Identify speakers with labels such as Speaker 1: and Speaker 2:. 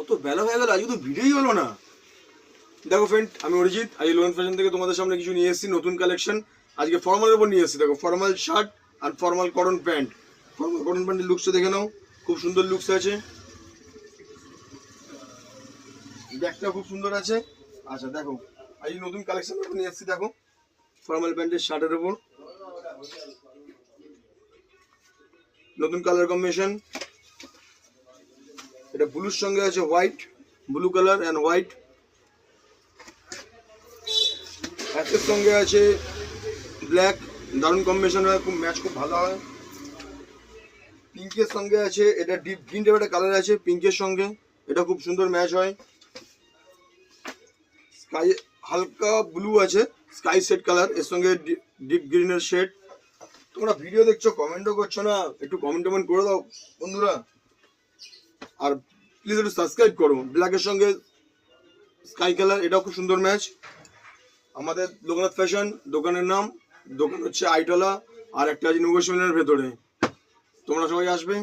Speaker 1: কত বেলা হয়ে গেল, আজকে তো ভিডিওই হলো না। দেখো ফ্রেন্ড, আমি অরিজিৎ, আজ লোন ফ্যাশন থেকে তোমাদের সামনে কিছু নিয়ে এসেছি, নতুন কালেকশন। আজকে ফর্মালের উপর নিয়ে এসেছি। দেখো, ফর্মাল শার্ট আর formal cotton pant. Formal cotton প্যান্টের লুকসটা দেখে নাও, খুব সুন্দর লুকস আছে, ব্যাগটা খুব সুন্দর আছে। আচ্ছা দেখো, আজ নতুন কালেকশন নিয়ে এসেছি। দেখো, ফর্মাল প্যান্টের শার্টের উপর নতুন কালার কম্বিনেশন। এটা ব্লুর সঙ্গে আছে white, blue colour and white. অ্যাশের সঙ্গে আছে ব্ল্যাক, দারুণ কম্বিনেশন হয়, খুব ম্যাচ খুব ভালো হয়। পিঙ্কের সঙ্গে আছে, এটা ডিপ গ্রিন টাইপের একটা কালার আছে পিঙ্কের সঙ্গে, এটা খুব সুন্দর ম্যাচ হয়। স্কাই হালকা ব্লু আছে, স্কাই সেট কালার, এর সঙ্গে ডিপ গ্রিনের শেড। তোমরা ভিডিও দেখছো, কমেন্টও করছো না, একটু কমেন্ট করে দাও বন্ধুরা। আর প্লিজ একটু সাবস্ক্রাইব করো। ব্ল্যাকের সঙ্গে স্কাই কালার, এটাও খুব সুন্দর ম্যাচ। আমাদের লোকনাথ ফ্যাশন দোকানের নাম, দোকান হচ্ছে আইটলা, আর একটা আছে নেগোশিয়েশনের ভেতরে। তোমরা সবাই আসবে।